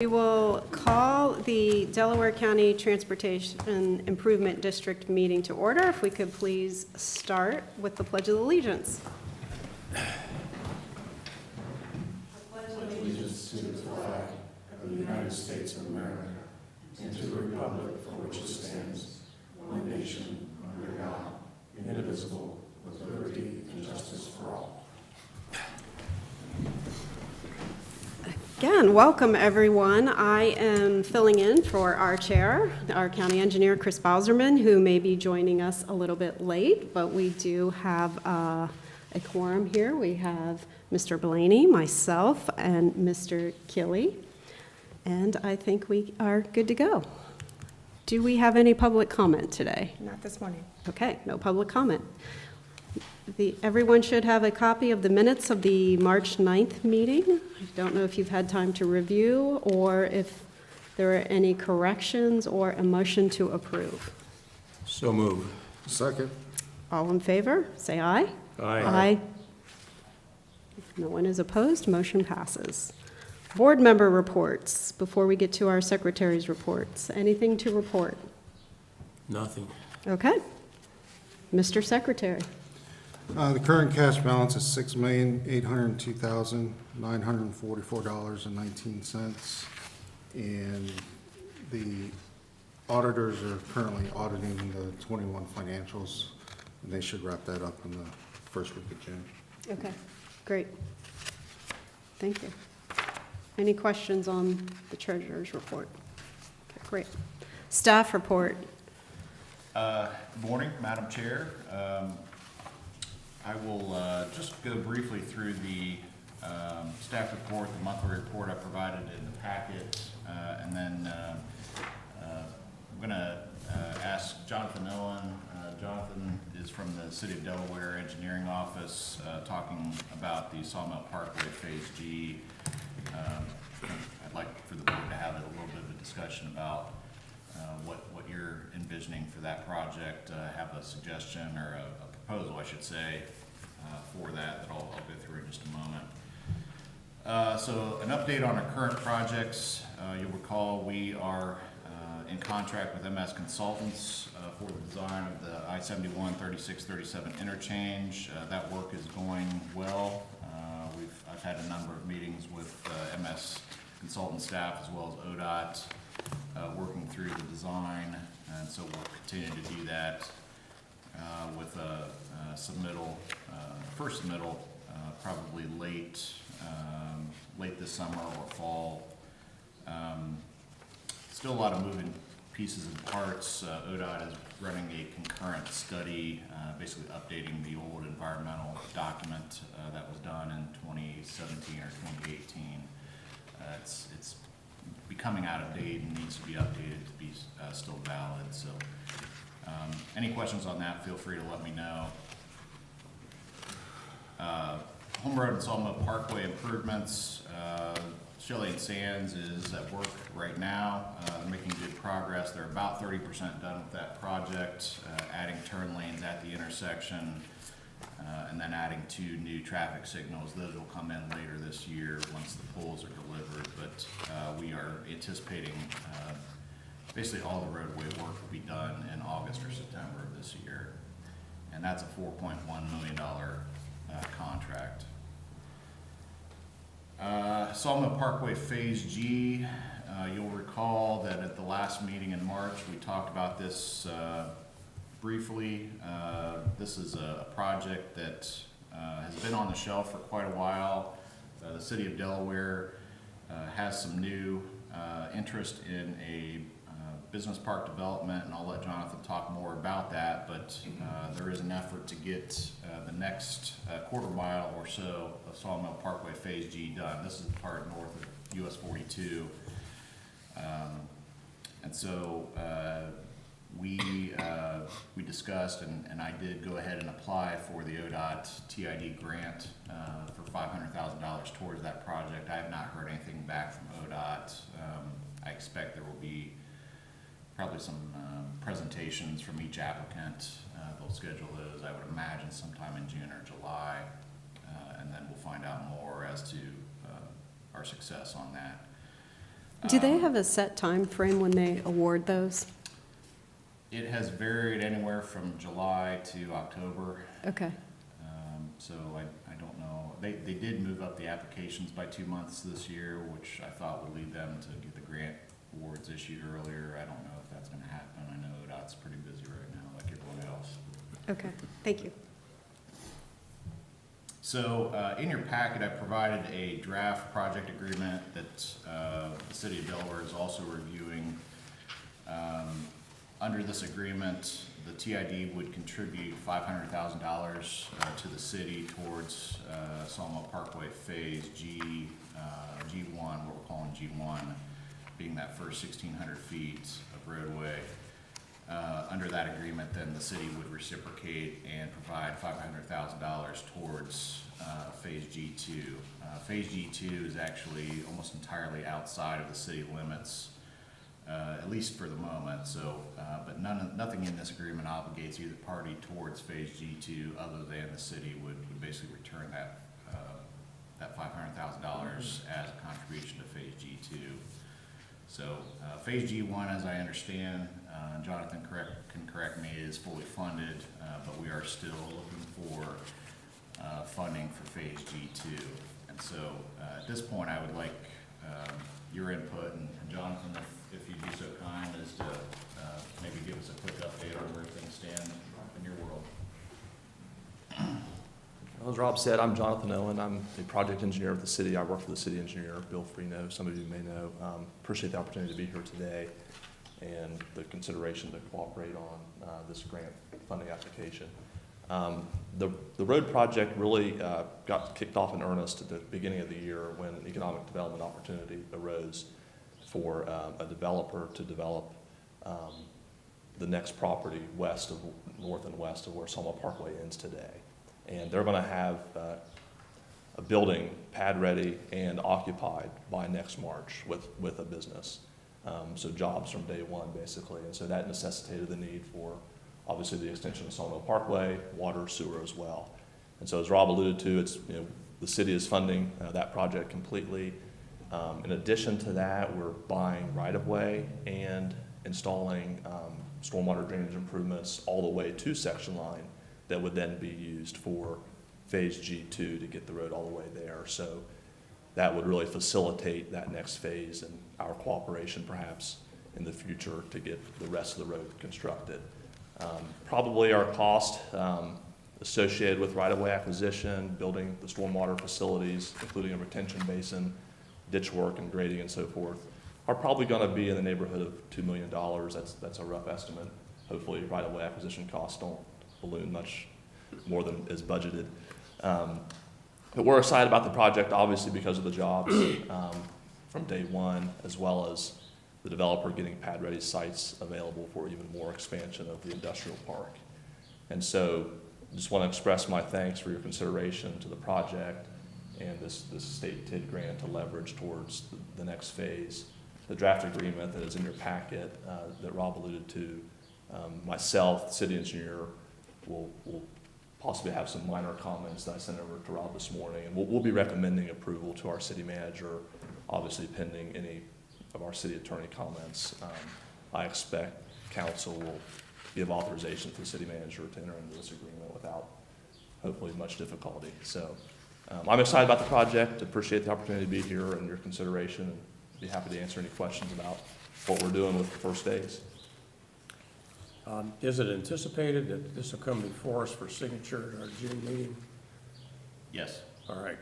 We will call the Delaware County Transportation Improvement District meeting to order. If we could please start with the Pledge of Allegiance. Allegiance to the flag of the United States of America and to the republic for which it stands, one nation, under God, indivisible, with liberty and justice for all. Again, welcome everyone. I am filling in for our chair, our county engineer, Chris Bauserman, who may be joining us a little bit late, but we do have a quorum here. We have Mr. Blaney, myself, and Mr. Killey, and I think we are good to go. Do we have any public comment today? Not this morning. Okay, no public comment. Everyone should have a copy of the minutes of the March 9th meeting. I don't know if you've had time to review or if there are any corrections or a motion to approve. So move. Second. All in favor, say aye. Aye. If no one is opposed, motion passes. Board member reports, before we get to our secretary's reports. Anything to report? Nothing. Okay. Mr. Secretary. The current cash balance is $6,802,944.19, and the auditors are currently auditing the 21 financials, and they should wrap that up in the first week of June. Okay, great. Thank you. Any questions on the treasurer's report? Okay, great. Staff report. Good morning, Madam Chair. I will just go briefly through the staff report, the monthly report I provided in the packet, and then I'm going to ask Jonathan Owen. Jonathan is from the City of Delaware Engineering Office, talking about the Sawmill Parkway Phase G. I'd like for the board to have a little bit of a discussion about what you're envisioning for that project. Have a suggestion or a proposal, I should say, for that I'll go through in just a moment. So an update on our current projects. You'll recall we are in contract with MS Consultants for the design of the I-71-36-37 interchange. That work is going well. I've had a number of meetings with MS Consultant staff as well as ODOT working through the design, and so we'll continue to do that with a submittal, first submittal, probably late this summer or fall. Still a lot of moving pieces and parts. ODOT is running a concurrent study, basically updating the old environmental document that was done in 2017 or 2018. It's becoming out of date and needs to be updated to be still valid. So any questions on that, feel free to let me know. Home Road and Sawmill Parkway improvements. Shelley and Sands is at work right now. They're making good progress. They're about 30% done with that project, adding turn lanes at the intersection, and then adding 2 new traffic signals. Those will come in later this year once the poles are delivered, but we are anticipating basically all the roadway work will be done in August or September of this year, and that's a $4.1 million contract. Sawmill Parkway Phase G, you'll recall that at the last meeting in March we talked about this briefly. This is a project that has been on the shelf for quite a while. The City of Delaware has some new interest in a business park development, and I'll let Jonathan talk more about that, but there is an effort to get the next quarter mile or so of Sawmill Parkway Phase G done. This is the part north of US 42. And so we discussed, and I did go ahead and apply for the ODOT TID grant for $500,000 towards that project. I have not heard anything back from ODOT. I expect there will be probably some presentations from each applicant. They'll schedule those, I would imagine, sometime in June or July, and then we'll find out more as to our success on that. Do they have a set time frame when they award those? It has varied anywhere from July to October. Okay, So I don't know. They did move up the applications by 2 months this year, which I thought would lead them to get the grant awards issued earlier. I don't know if that's gonna happen. I know ODOT's pretty busy right now, like everyone else. okay, thank you. So, in your packet, I provided a draft project agreement that the city of Delaware is also reviewing. Under this agreement, the TID would contribute $500,000 to the city towards Sawmill Parkway Phase G1, what we're calling G1, being that first 1,600 feet of roadway. Under that agreement, then the city would reciprocate and provide $500,000 towards Phase G2. Phase G2 is actually almost entirely outside of the city limits, at least for the moment. So, but nothing in this agreement obligates either party towards Phase G2, other than the city would basically return that $500,000 as a contribution to Phase G2. So Phase G1, as I understand, Jonathan can correct me, is fully funded, but we are still looking for funding for Phase G2. And so at this point, I would like your input, and Jonathan, if you'd be so kind as to maybe give us a quick update on where things stand in your world. Well, as Rob said, I'm Jonathan Owen. I'm the project engineer of the city. I work for the city engineer, Bill Freeno. Some of you may know. Appreciate the opportunity to be here today and the consideration to cooperate on this grant funding application. The road project really got kicked off in earnest at the beginning of the year when an economic development opportunity arose for a developer to develop the next property north and west of where Sawmill Parkway ends today. And they're going to have a building pad ready and occupied by next March with a business. So jobs from day one, basically. And so that necessitated the need for, obviously, the extension of Sawmill Parkway, water, sewer as well. And so as Rob alluded to, the city is funding that project completely. In addition to that, we're buying right-of-way and installing stormwater drainage improvements all the way to section line that would then be used for Phase G2 to get the road all the way there. So that would really facilitate that next phase and our cooperation perhaps in the future to get the rest of the road constructed. Probably our cost associated with right-of-way acquisition, building the stormwater facilities, including a retention basin, ditch work and grading and so forth, are probably going to be in the neighborhood of $2 million. That's a rough estimate. Hopefully right-of-way acquisition costs don't balloon much more than is budgeted. But we're excited about the project, obviously, because of the jobs from day one, as well as the developer getting pad-ready sites available for even more expansion of the industrial park. And so I just want to express my thanks for your consideration to the project and this state TID grant to leverage towards the next phase. The draft agreement that is in your packet that Rob alluded to, myself, the city engineer, will possibly have some minor comments that I sent over to Rob this morning, and we'll be recommending approval to our city manager, obviously pending any of our city attorney comments. I expect council will give authorization to the city manager to enter into this agreement without hopefully much difficulty. So I'm excited about the project, appreciate the opportunity to be here and your consideration, and be happy to answer any questions about what we're doing with the first phase. Is it anticipated that this will come before us for signature at our June meeting? Yes. All right.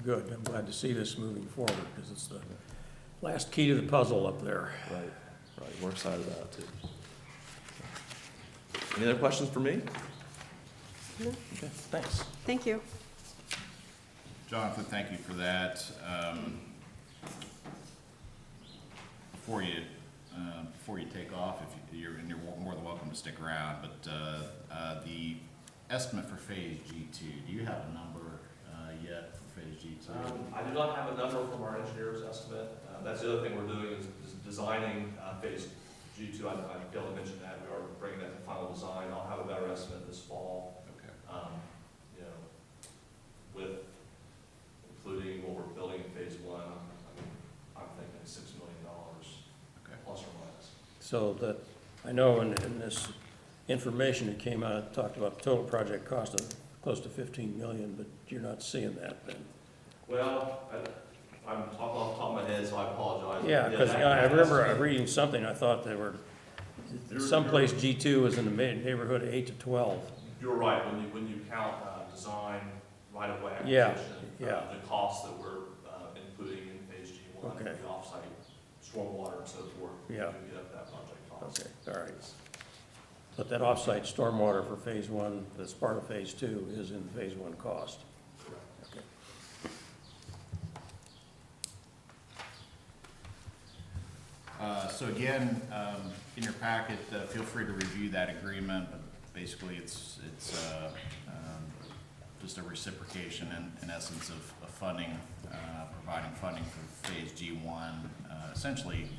Good. I'm glad to see this moving forward because it's the last key to the puzzle up there. Right. We're excited about it too. Any other questions for me? No. Okay, thanks. Thank you. Jonathan, thank you for that. Before you take off, if you're more than welcome to stick around, but the estimate for Phase G2, do you have a number yet for Phase G2? I do not have a number from our engineer's estimate. That's the other thing we're doing is designing Phase G2. I failed to mention that. We are bringing that to final design. I'll have a better estimate this fall. Okay. With including what we're building in Phase 1, I'm so that, I know in this information that came out, it talked about total project cost of close to 15 million, but you're not seeing that then? Well, I'm talking off the top of my head, so I apologize. Yeah, because I remember reading something, I thought they were, someplace G2 was in the neighborhood of 8 to 12. You're right, when you count design, right-of-way Yeah, acquisition, yeah. the costs that we're including in phase G1, Okay. the offsite stormwater and so forth, you Yeah. get up that project cost. Okay, all right. But that offsite stormwater for phase 1, that's part of phase 2, is in phase 1 cost. Okay. So again, in your packet, feel free to review that agreement, but basically it's just a reciprocation in essence of funding, providing funding for phase G1, essentially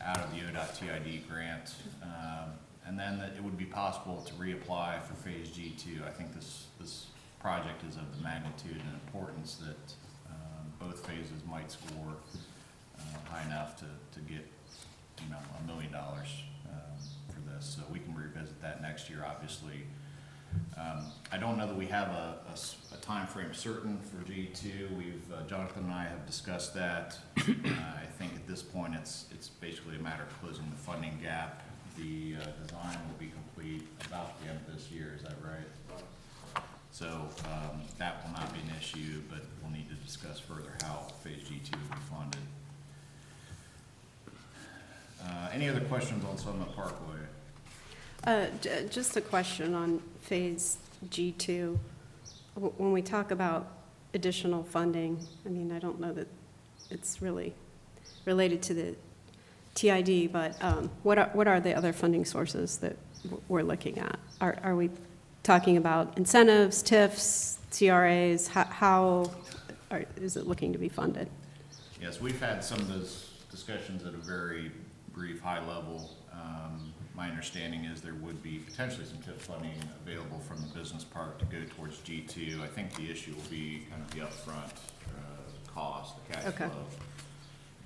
out of the ODOT TID grant. And then that it would be possible to reapply for phase G2. I think this project is of the magnitude and importance that both phases might score high enough to get, $1 million for this. So we can revisit that next year, obviously. I don't know that we have a time frame certain for G2. Jonathan and I have discussed that. I think at this point it's basically a matter of closing the funding gap. The design will be complete about the end of this year, is that right? So that will not be an issue, but we'll need to discuss further how phase G2 will be funded. Any other questions on Summit Parkway? Just a question on phase G2. When we talk about additional funding, I mean, I don't know that it's really related to the TID, but what are the other funding sources that we're looking at? Are we talking about incentives, TIFs, CRAs? How is it looking to be funded? Yes, we've had some of those discussions at a very brief, high level. My understanding is there would be potentially some TIF funding available from the business park to go towards G2. I think the issue will be kind of the upfront cost, the cash Okay. flow.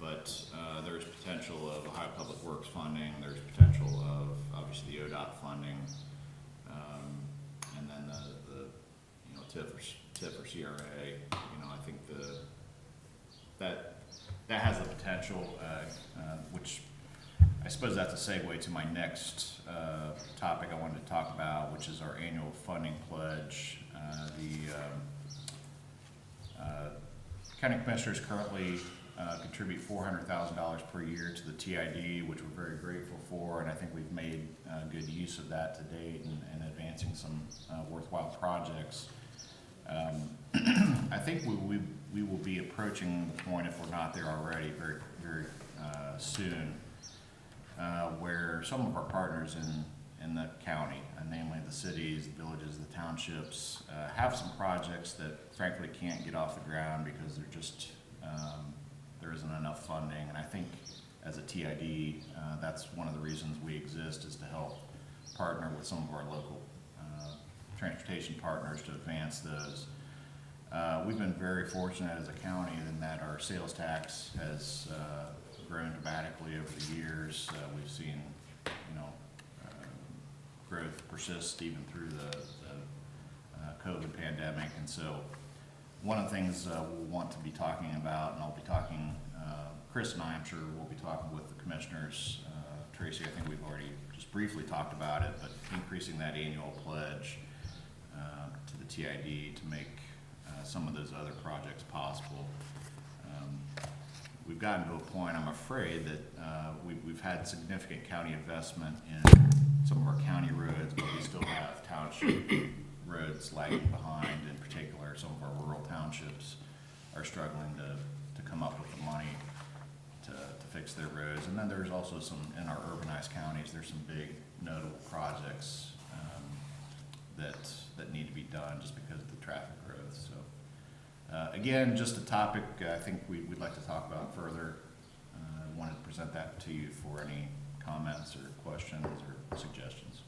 But there's potential of Ohio Public Works funding. There's potential of obviously the ODOT funding, and then the TIF or CRA. I think that has the potential, which I suppose that's a segue to my next topic I wanted to talk about, which is our annual funding pledge. The county commissioners currently contribute $400,000 per year to the TID, which we're very grateful for, and I think we've made good use of that to date in advancing some worthwhile projects. I think we will be approaching the point, if we're not there already, very, very soon, where some of our partners in the county, namely the cities, the villages, the townships, have some projects that frankly can't get off the ground because they're just there isn't enough funding. And I think as a TID, that's one of the reasons we exist, is to help partner with some of our local transportation partners to advance those. We've been very fortunate as a county in that our sales tax has grown dramatically over the years. We've seen, growth persist even through the COVID pandemic, and so one of the things we'll want to be talking about, and I'll be talking, Chris and I, I'm sure we'll be talking with the commissioners. Tracy, I think we've already just briefly talked about it, but increasing that annual pledge to the TID to make some of those other projects possible. We've gotten to a point, I'm afraid, that we've had significant county investment in some of our county roads, but we still have township roads lagging behind. In particular, some of our rural townships are struggling to come up with the money to fix their roads. And then there's also some, in our urbanized counties, there's some big notable projects that need to be done just because of the traffic growth. So again, just a topic I think we'd like to talk about further. I wanted to present that to you for any comments or questions or suggestions.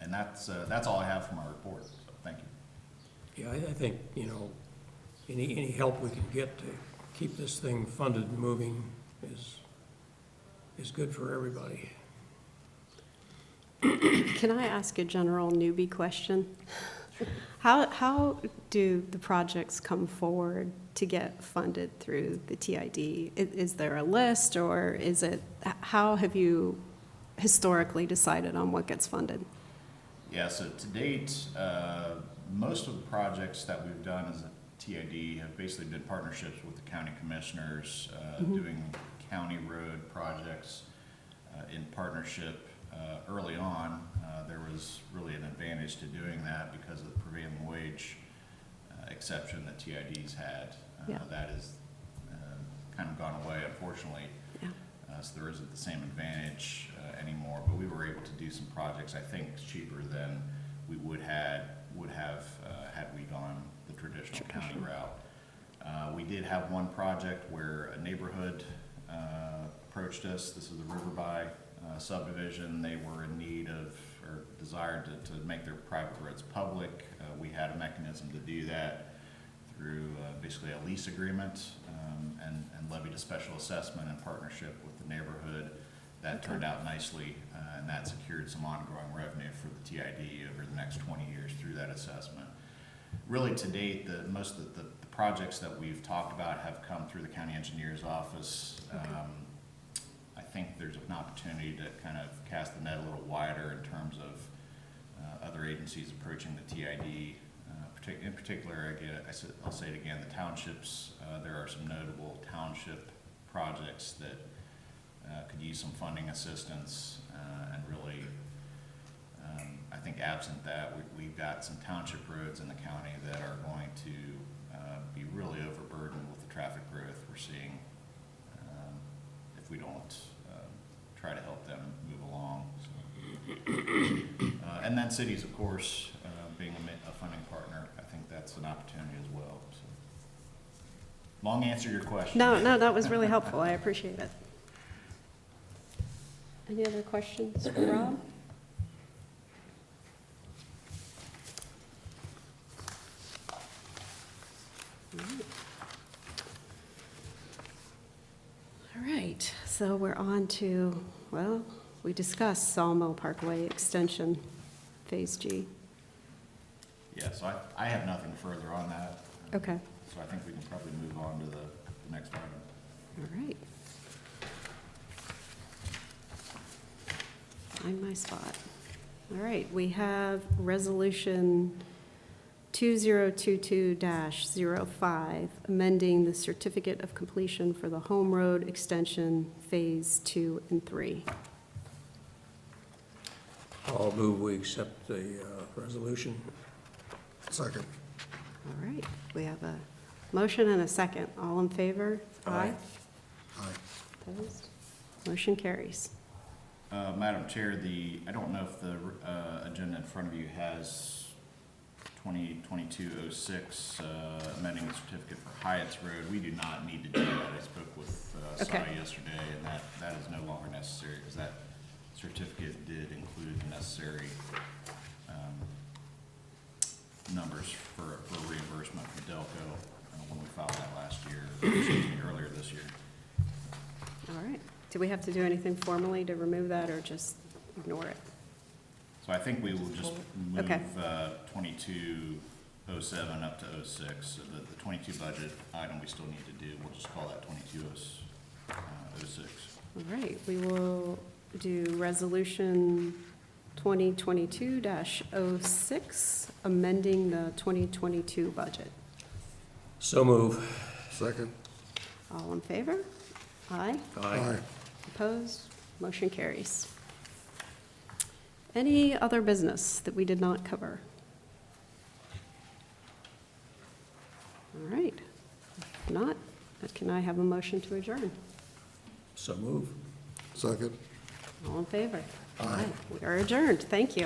And that's all I have from our report, so thank you. Yeah, I think, any help we can get to keep this thing funded and moving is is good for everybody. Can I ask a general newbie question? How do the projects come forward to get funded through the TID? Is there a list, or is it, how have you historically decided on what gets funded? Yeah, so to date, most of the projects that we've done as a TID have basically been partnerships with the county commissioners, doing county road projects in partnership. Early on, there was really an advantage to doing that because of the prevailing wage exception that TIDs had. Yeah. That has kind of gone away, unfortunately. Yeah. So there isn't the same advantage anymore, but we were able to do some projects, I think, cheaper than we would have had we gone the traditional county route. We did have one project where a neighborhood approached us. This is the Riverby subdivision. They were in need of, or desired to make their private roads public. We had a mechanism to do that through basically a lease agreement, and levied a special assessment in partnership with the neighborhood. That turned out nicely, and that secured some ongoing revenue for the TID over the next 20 years through that assessment. Really, to date, most of the projects that we've talked about have come through the county engineer's office. I think there's an opportunity to kind of cast the net a little wider in terms of other agencies approaching the TID. In particular, I'll say it again, the townships. There are some notable township projects that could use some funding assistance, and really, I think absent that, we've got some township roads in the county that are going to be really overburdened with the traffic growth we're seeing if we don't try to help them move along. So, and then cities, of course, being a funding partner, I think that's an opportunity as well. So, long answer to your question. No, that was really helpful. I appreciate it. Any other questions for Rob? All right, so we're on to, well, we discussed Sawmill Parkway Extension, Phase G. Yeah, so I have nothing further on that. Okay, So I think we can probably move on to the next item. all right. Find my spot. All right, we have Resolution 2022-05, amending the certificate of completion for the Home Road Extension Phase 2 and 3. I'll move we accept the resolution. Second. All right, we have a motion and a second. All in favor? Aye. Aye. Opposed? Motion carries. Madam Chair, I don't know if the agenda in front of you has 2022-06, amending the certificate for Hyatt's Road. We do not need to do that. I spoke with Okay. Sai yesterday, and that is no longer necessary, because that certificate did include the necessary numbers for reimbursement from Delco when we filed that last year, earlier this year. All right. Do we have to do anything formally to remove that, or just ignore it? So I think we will just move Okay. 2207 up to 06. So the 22 budget item we still need to do, we'll just call that 2206. All right, we will do Resolution 2022-06, amending the 2022 budget. So move. Second. All in favor? Aye. Aye. Opposed? Motion carries. Any other business that we did not cover? All right. If not, can I have a motion to adjourn? So move. Second. All in favor? Aye. We are adjourned. Thank you.